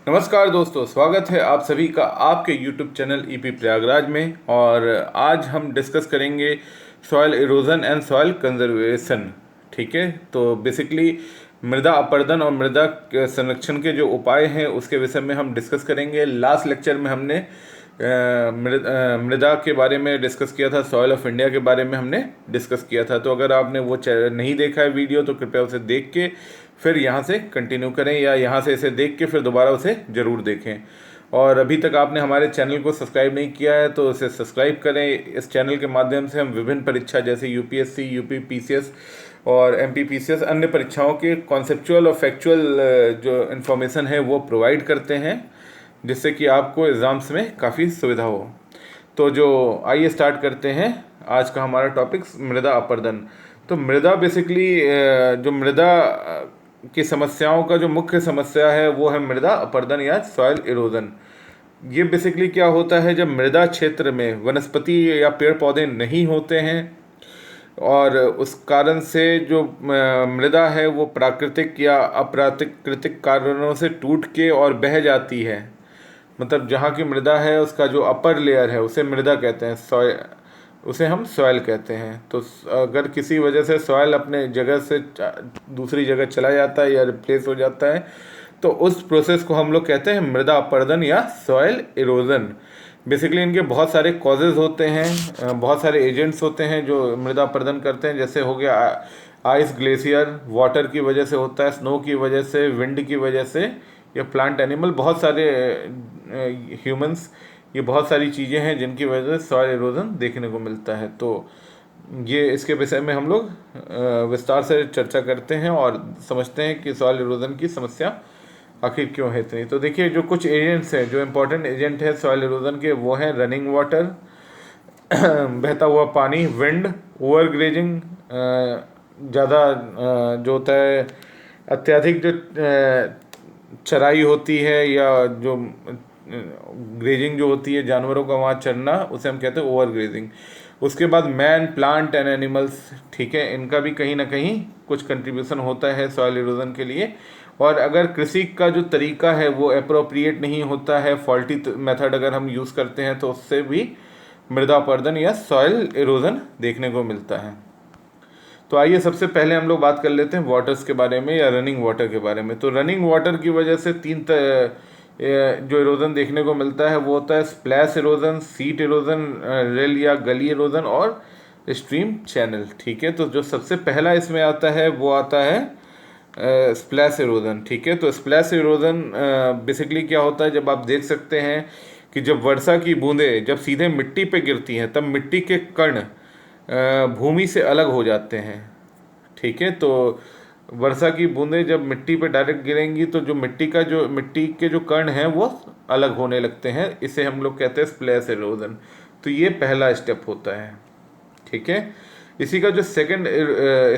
नमस्कार दोस्तों, स्वागत है आप सभी का आपके YouTube चैनल ईपी प्रयागराज में। और आज हम डिस्कस करेंगे soil erosion and soil conservation. ठीक है, तो बेसिकली मृदा अपरदन और मृदा संरक्षण के जो उपाय हैं उसके विषय में हम डिस्कस करेंगे। लास्ट लेक्चर में हमने मृदा के बारे में डिस्कस किया था, सॉइल ऑफ इंडिया के बारे में हमने डिस्कस किया था। तो अगर आपने वो नहीं देखा है वीडियो तो कृपया उसे देख के फिर यहाँ से कंटिन्यू करें, या यहाँ से इसे देख के फिर दोबारा उसे ज़रूर देखें। और अभी तक आपने हमारे चैनल को सब्सक्राइब नहीं किया है तो इसे सब्सक्राइब करें। इस चैनल के माध्यम से हम विभिन्न परीक्षा जैसे यूपीएससी, यूपी पीसीएस और एमपी पीसीएस अन्य परीक्षाओं के कॉन्सेप्चुअल और फैक्चुअल जो इन्फॉर्मेशन है वो प्रोवाइड करते हैं, जिससे कि आपको एग्ज़ाम्स में काफ़ी सुविधा हो। तो जो आइए स्टार्ट करते हैं आज का हमारा टॉपिक, मृदा अपरदन। तो मृदा बेसिकली जो मृदा की समस्याओं का जो मुख्य समस्या है वो है मृदा अपरदन या सॉइल इरोजन। ये बेसिकली क्या होता है, जब मृदा क्षेत्र में वनस्पति या पेड़ पौधे नहीं होते हैं और उस कारण से जो मृदा है वो प्राकृतिक या अप्राकृतिक कारणों से टूट के और बह जाती है। मतलब जहाँ की मृदा है उसका जो अपर लेयर है उसे मृदा कहते हैं, सॉइल उसे हम सॉइल कहते हैं। तो अगर किसी वजह से सॉइल अपने जगह से दूसरी जगह चला जाता है या रिप्लेस हो जाता है तो उस प्रोसेस को हम लोग कहते हैं मृदा अपरदन या सॉइल इरोजन। बेसिकली इनके बहुत सारे कॉजेज़ होते हैं, बहुत सारे एजेंट्स होते हैं जो मृदा अपरदन करते हैं। जैसे हो गया आइस ग्लेशियर, वाटर की वजह से होता है, स्नो की वजह से, विंड की वजह से, या प्लांट एनिमल, बहुत सारे ह्यूमंस, ये बहुत सारी चीज़ें हैं जिनकी वजह से सॉइल इरोजन देखने को मिलता है। तो ये इसके विषय में हम लोग विस्तार से चर्चा करते हैं और समझते हैं कि सॉइल इरोजन की समस्या आखिर क्यों है इतनी। तो देखिए, जो कुछ एजेंट्स हैं, जो इम्पोर्टेंट एजेंट है सॉइल इरोजन के, वो हैं रनिंग वाटर, बहता हुआ पानी, विंड, ओवर ग्रेजिंग, ज़्यादा जो होता है अत्यधिक जो चराई होती है, या जो ग्रेजिंग जो होती है जानवरों का वहाँ चरना, उसे हम कहते हैं ओवर ग्रेजिंग। उसके बाद मैन, प्लांट एंड एनिमल्स, ठीक है, इनका भी कहीं ना कहीं कुछ कंट्रीब्यूशन होता है सॉइल इरोजन के लिए। और अगर कृषि का जो तरीका है वो अप्रोप्रिएट नहीं होता है, फॉल्टी मेथड अगर हम यूज़ करते हैं तो उससे भी मृदा अपरदन या सॉइल इरोजन देखने को मिलता है। तो आइए सबसे पहले हम लोग बात कर लेते हैं वाटर्स के बारे में या रनिंग वाटर के बारे में। तो रनिंग वाटर की वजह से जो इरोजन देखने को मिलता है वो होता है splash erosion, seat erosion, rail या गली इरोजन और स्ट्रीम चैनल। ठीक है, तो जो सबसे पहला इसमें आता है वो आता है स्प्लैश इरोजन। ठीक है, तो स्प्लैश इरोजन बेसिकली क्या होता है, जब आप देख सकते हैं कि जब वर्षा की बूंदें जब सीधे मिट्टी पे गिरती हैं तब मिट्टी के कण भूमि से अलग हो जाते हैं। ठीक है, तो वर्षा की बूंदें जब मिट्टी पे डायरेक्ट गिरेंगी तो जो मिट्टी के जो कण हैं वो अलग होने लगते हैं, इसे हम लोग कहते हैं स्प्लैश इरोजन। तो ये पहला स्टेप होता है। ठीक है, इसी का जो सेकंड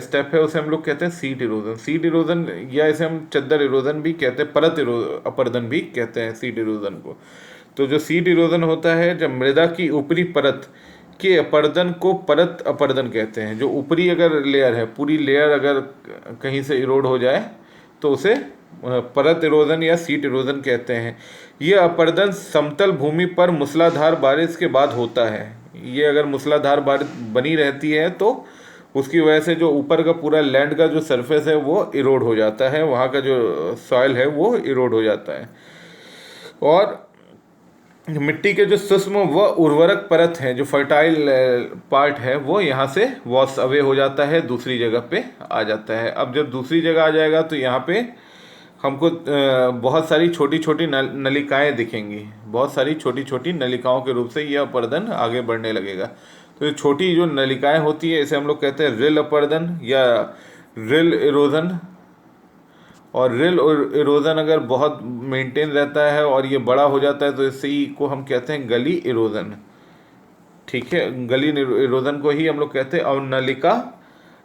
स्टेप है उसे हम लोग कहते हैं सीट इरोजन। सीट इरोजन या इसे हम चद्दर इरोजन भी कहते हैं, अपरदन भी कहते हैं सीट इरोजन को। तो जो सीट इरोजन होता है, जब मृदा की ऊपरी परत के अपरदन को परत अपरदन कहते हैं। जो ऊपरी अगर लेयर है, पूरी लेयर अगर कहीं से इरोड हो जाए तो उसे परत इरोजन या सीट इरोजन कहते हैं। ये अपरदन समतल भूमि पर मूसलाधार बारिश के बाद होता है। ये अगर मूसलाधार बारिश बनी रहती है तो उसकी वजह से जो ऊपर का पूरा लैंड का जो सरफेस है वो इरोड हो जाता है, वहाँ का जो सॉइल है वो इरोड हो जाता है। और मिट्टी के जो सूक्ष्म व उर्वरक परत है, जो फर्टाइल पार्ट है, वो यहाँ से वॉश अवे हो जाता है, दूसरी जगह पे आ जाता है। अब जब दूसरी जगह आ जाएगा तो यहाँ पे हमको बहुत सारी छोटी छोटी नलिकाएं दिखेंगी। बहुत सारी छोटी छोटी नलिकाओं के रूप से यह अपरदन आगे बढ़ने लगेगा। तो ये छोटी जो नलिकाएं होती है इसे हम लोग कहते हैं रिल अपरदन या रिल इरोजन। और रिल इरोजन अगर बहुत मेंटेन रहता है और ये बड़ा हो जाता है तो इसी को हम कहते हैं गली इरोजन। ठीक है, गली इरोजन को ही हम लोग कहते हैं अवनलिका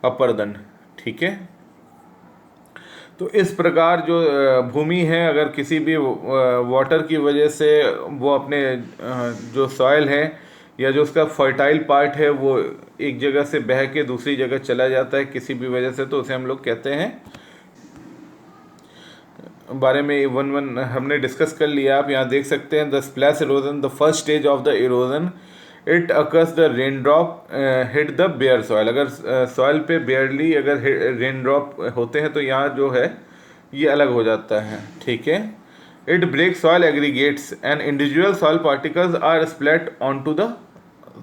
अपरदन। ठीक है, तो इस प्रकार जो भूमि है, अगर किसी भी वाटर की वजह से वो अपने जो सॉइल है या जो उसका फर्टाइल पार्ट है वो एक जगह से बह के दूसरी जगह चला जाता है किसी भी वजह से, तो उसे हम लोग कहते हैं बारे में वन वन हमने डिस्कस कर लिया। आप यहाँ देख सकते हैं the splash erosion, the first stage of the erosion, it occurs the rain drop hit the bare soil. अगर सॉइल पे बेयरली अगर रेन ड्रॉप होते हैं तो यहाँ जो है ये अलग हो जाता है, ठीक है। It break soil aggregates and individual soil particles are splat on to the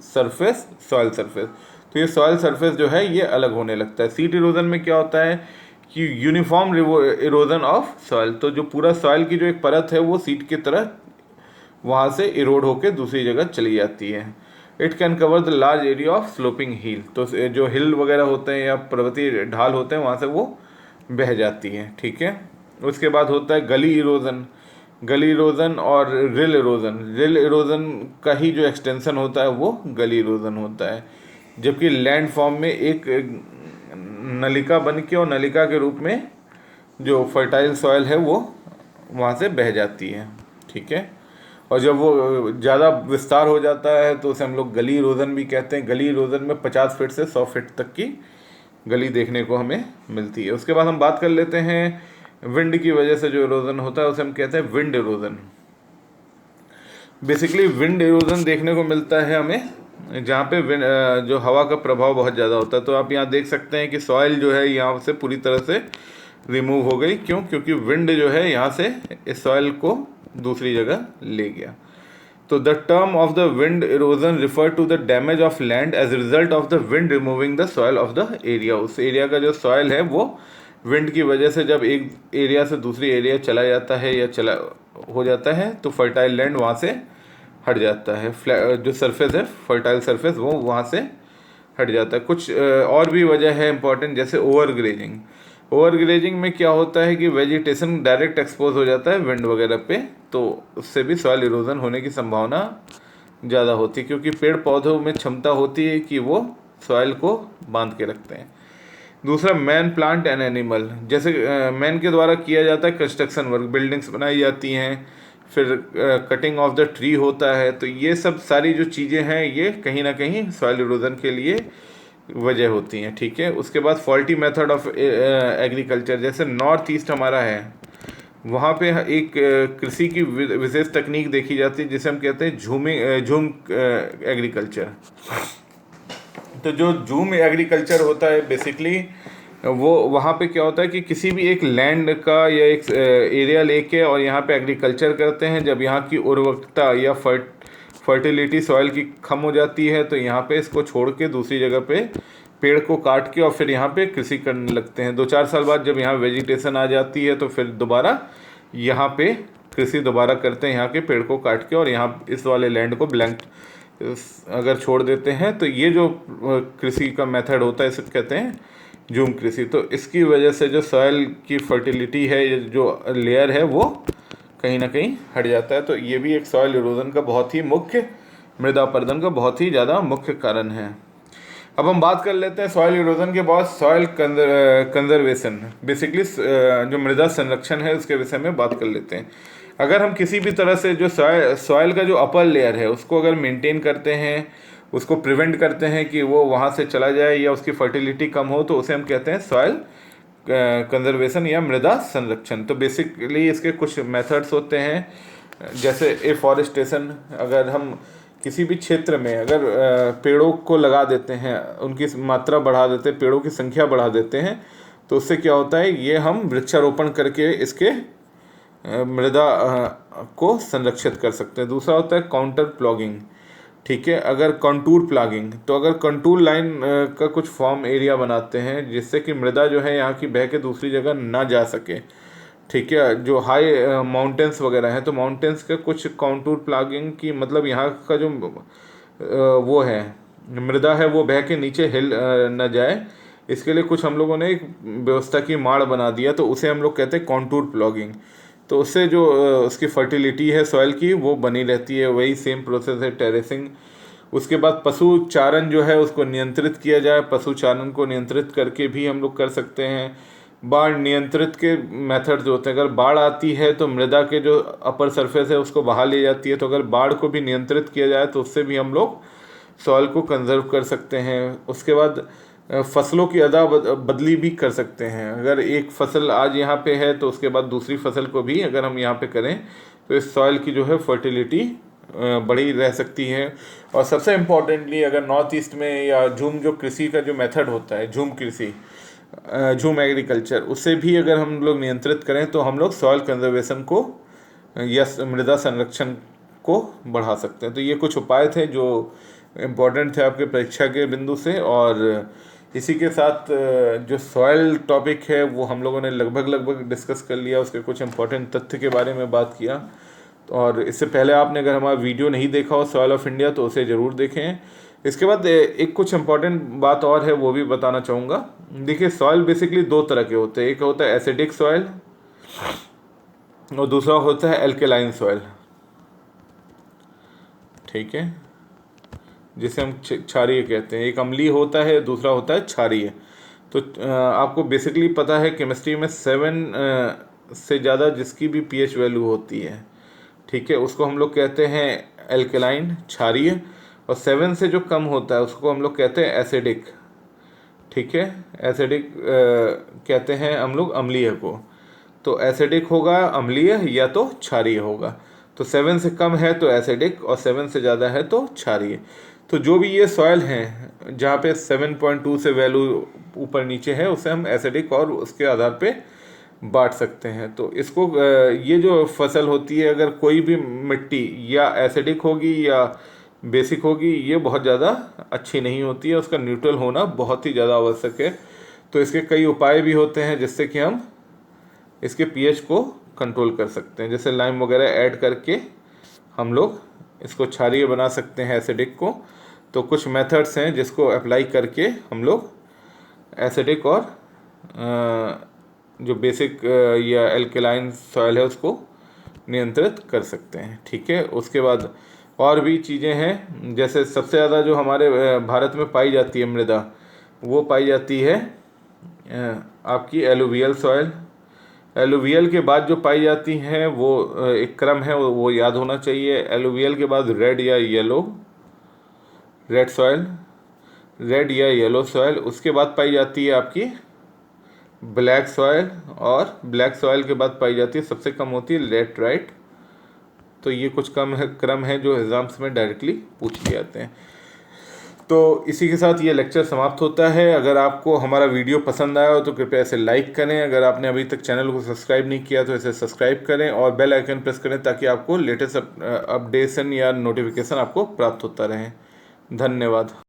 surface, soil surface. तो ये सॉइल सरफेस जो है ये अलग होने लगता है। सीट इरोजन में क्या होता है कि यूनिफॉर्म इरोजन ऑफ सॉइल, तो जो पूरा सॉइल की जो एक परत है वो सीट की तरह वहाँ से इरोड होकर दूसरी जगह चली जाती है। It can cover the large area of sloping hill, तो जो हिल वगैरह होते हैं या पर्वतीय ढाल होते हैं वहाँ से वो बह जाती है, ठीक है। उसके बाद होता है गली इरोजन। गली इरोजन और रिल इरोजन, रिल इरोजन का ही जो एक्सटेंशन होता है वो गली इरोजन होता है, जबकि लैंड फॉर्म में एक नलिका बन के और नलिका के रूप में जो फर्टाइल सॉइल है वो वहाँ से बह जाती है, ठीक है। और जब वो ज़्यादा विस्तार हो जाता है तो उसे हम लोग गली इरोजन भी कहते हैं। गली इरोजन में 50 फीट से 100 फीट तक की गली देखने को हमें मिलती है। उसके बाद हम बात कर लेते हैं विंड की वजह से जो इरोजन होता है उसे हम कहते हैं wind erosion. Basically wind erosion देखने को मिलता है हमें जहाँ पे जो हवा का प्रभाव बहुत ज़्यादा होता है। तो आप यहाँ देख सकते हैं कि सॉइल जो है यहाँ से पूरी तरह से रिमूव हो गई। क्यों? क्योंकि विंड जो है यहाँ से इस सॉइल को दूसरी जगह ले गया। तो the term of the wind erosion refer to the damage of land as result of the wind removing the soil of the area. उस एरिया का जो सॉइल है वो विंड की वजह से जब एक एरिया से दूसरी एरिया चला जाता है या चला हो जाता है तो फर्टाइल लैंड वहाँ से हट जाता है। जो सरफेस है फर्टाइल सरफेस वो वहाँ से हट जाता है। कुछ और भी वजह है इंपॉर्टेंट, जैसे ओवर ग्रेजिंग। ओवर ग्रेजिंग में क्या होता है कि वेजिटेशन डायरेक्ट एक्सपोज हो जाता है विंड वगैरह पे, तो उससे भी सॉइल इरोजन होने की संभावना ज़्यादा होती है, क्योंकि पेड़ पौधों में क्षमता होती है कि वो सॉइल को बांध के रखते हैं। दूसरा मैन, प्लांट एंड एनिमल। जैसे मैन के द्वारा किया जाता है कंस्ट्रक्शन वर्क, बिल्डिंग्स बनाई जाती हैं, फिर कटिंग ऑफ द ट्री होता है, तो ये सब सारी जो चीज़ें हैं ये कहीं ना कहीं सॉइल इरोजन के लिए वजह होती हैं, ठीक है। उसके बाद फॉल्टी मेथड ऑफ एग्रीकल्चर। जैसे नॉर्थ ईस्ट हमारा है, वहाँ पे एक कृषि की विशेष तकनीक देखी जाती है जिसे हम कहते हैं झूम एग्रीकल्चर। तो जो झूम एग्रीकल्चर होता है बेसिकली वो वहाँ पे क्या होता है कि किसी भी एक लैंड का या एक एरिया लेके और यहाँ पे एग्रीकल्चर करते हैं। जब यहाँ की उर्वरकता या फर्टिलिटी सॉइल की कम हो जाती है तो यहाँ पे इसको छोड़ के दूसरी जगह पे पेड़ को काट के और फिर यहाँ पे कृषि करने लगते हैं। 2-4 साल बाद जब यहाँ वेजिटेशन आ जाती है तो फिर दोबारा यहाँ पे कृषि दोबारा करते हैं, यहाँ के पेड़ को काट के और यहाँ इस वाले लैंड को ब्लैंक अगर छोड़ देते हैं। तो ये जो कृषि का मेथड होता है इसे कहते हैं झूम कृषि। तो इसकी वजह से जो सॉइल की फर्टिलिटी है, जो लेयर है, वो कहीं ना कहीं हट जाता है। तो ये भी एक सॉइल इरोजन का बहुत ही मुख्य, मृदा अपरदन का बहुत ही ज़्यादा मुख्य कारण है। अब हम बात कर लेते हैं सॉइल इरोजन के बाद सॉइल कंजर्वेशन। बेसिकली जो मृदा संरक्षण है उसके विषय में बात कर लेते हैं। अगर हम किसी भी तरह से जो सॉइल का जो अपर लेयर है उसको अगर मेंटेन करते हैं, उसको प्रिवेंट करते हैं कि वो वहाँ से चला जाए या उसकी फर्टिलिटी कम हो, तो उसे हम कहते हैं सॉइल कंजर्वेशन या मृदा संरक्षण। तो बेसिकली इसके कुछ मेथड्स होते हैं, जैसे एफॉरेस्टेशन। अगर हम किसी भी क्षेत्र में अगर पेड़ों को लगा देते हैं, उनकी मात्रा बढ़ा देते हैं, पेड़ों की संख्या बढ़ा देते हैं, तो उससे क्या होता है, ये हम वृक्षारोपण करके इसके मृदा को संरक्षित कर सकते हैं। दूसरा होता है काउंटर प्लॉगिंग, ठीक है। अगर कंटूर प्लागिंग, तो अगर कंटूर लाइन का कुछ फॉर्म एरिया बनाते हैं जिससे कि मृदा जो है यहाँ की बह के दूसरी जगह ना जा सके, ठीक है। जो हाई माउंटेन्स वगैरह हैं तो माउंटेन्स का कुछ काउंटूर प्लागिंग की मतलब यहाँ का जो वो है मृदा है वो बह के नीचे हिल न जाए, इसके लिए कुछ हम लोगों ने एक व्यवस्था की माड़ बना दिया, तो उसे हम लोग कहते हैं काउंटूर प्लॉगिंग। तो उससे जो उसकी फर्टिलिटी है सॉइल की वो बनी रहती है। वही सेम प्रोसेस है टेरेसिंग। उसके बाद पशु चारण जो है उसको नियंत्रित किया जाए, पशु चारण को नियंत्रित करके भी हम लोग कर सकते हैं। बाढ़ नियंत्रित के मेथड्स होते हैं। अगर बाढ़ आती है तो मृदा के जो अपर सरफेस है उसको बहा ले जाती है, तो अगर बाढ़ को भी नियंत्रित किया जाए तो उससे भी हम लोग सॉइल को कंजर्व कर सकते हैं। उसके बाद फसलों की बदली भी कर सकते हैं। अगर एक फसल आज यहाँ पे है तो उसके बाद दूसरी फसल को भी अगर हम यहाँ पे करें तो इस सॉइल की जो है फर्टिलिटी बड़ी रह सकती है। और सबसे इम्पोर्टेंटली अगर नॉर्थ ईस्ट में या झूम जो कृषि का जो मेथड होता है, झूम कृषि, झूम एग्रीकल्चर, उससे भी अगर हम लोग नियंत्रित करें तो हम लोग सॉइल कंजर्वेशन को या मृदा संरक्षण को बढ़ा सकते हैं। तो ये कुछ उपाय थे जो इम्पोर्टेंट थे आपके परीक्षा के बिंदु से। और इसी के साथ जो सॉइल टॉपिक है वो हम लोगों ने लगभग डिस्कस कर लिया, उसके कुछ इम्पोर्टेंट तथ्य के बारे में बात किया। और इससे पहले आपने अगर हमारा वीडियो नहीं देखा हो सॉइल ऑफ इंडिया तो उसे ज़रूर देखें। इसके बाद एक कुछ इम्पोर्टेंट बात और है वो भी बताना चाहूँगा। देखिए, सॉइल बेसिकली दो तरह के होते हैं, एक होता है एसिडिक सॉइल और दूसरा होता है एल्केलाइन सॉइल, ठीक है, जिसे हम क्षारीय कहते हैं। एक अम्लीय होता है, दूसरा होता है क्षारीय। तो आपको बेसिकली पता है केमिस्ट्री में 7 से ज़्यादा जिसकी भी pH वैल्यू होती है, ठीक है, उसको हम लोग कहते हैं एल्केलाइन, क्षारीय। और 7 से जो कम होता है उसको हम लोग कहते हैं एसिडिक, ठीक है, एसिडिक कहते हैं हम लोग अम्लीय को। तो एसिडिक होगा अम्लीय या तो क्षारीय होगा। तो 7 से कम है तो एसिडिक और 7 से ज़्यादा है तो क्षारीय। तो जो भी ये सॉइल हैं जहाँ पे 7.2 से वैल्यू ऊपर नीचे है उसे हम एसिडिक और उसके आधार पे बांट सकते हैं। तो इसको ये जो फसल होती है अगर कोई भी मिट्टी या एसिडिक होगी या बेसिक होगी, ये बहुत ज़्यादा अच्छी नहीं होती है, उसका न्यूट्रल होना बहुत ही ज़्यादा आवश्यक है। तो इसके कई उपाय भी होते हैं जिससे कि हम इसके pH को कंट्रोल कर सकते हैं। जैसे लाइम वगैरह ऐड करके हम लोग इसको क्षारीय बना सकते हैं एसिडिक को। तो कुछ मेथड्स हैं जिसको अप्लाई करके हम लोग एसिडिक और जो बेसिक या एल्केलाइन सॉइल है उसको नियंत्रित कर सकते हैं, ठीक है। उसके बाद और भी चीज़ें हैं, जैसे सबसे ज़्यादा जो हमारे भारत में पाई जाती है मृदा, वो पाई जाती है आपकी एलुवियल सॉइल। एलुवियल के बाद जो पाई जाती हैं वो एक क्रम है वो याद होना चाहिए। एलुवियल के बाद रेड या येलो, रेड सॉइल, रेड या येलो सॉइल। उसके बाद पाई जाती है आपकी ब्लैक सॉइल, और ब्लैक सॉइल के बाद पाई जाती है सबसे कम होती है लेटराइट। तो ये कुछ क्रम है जो एग्जाम्स में डायरेक्टली पूछ लिए जाते हैं। तो इसी के साथ ये लेक्चर समाप्त होता है। अगर आपको हमारा वीडियो पसंद आया हो तो कृपया इसे लाइक करें। अगर आपने अभी तक चैनल को सब्सक्राइब नहीं किया तो इसे सब्सक्राइब करें और बेल आइकन प्रेस करें ताकि आपको लेटेस्ट अपडेशन या नोटिफिकेशन आपको प्राप्त होता रहे। धन्यवाद।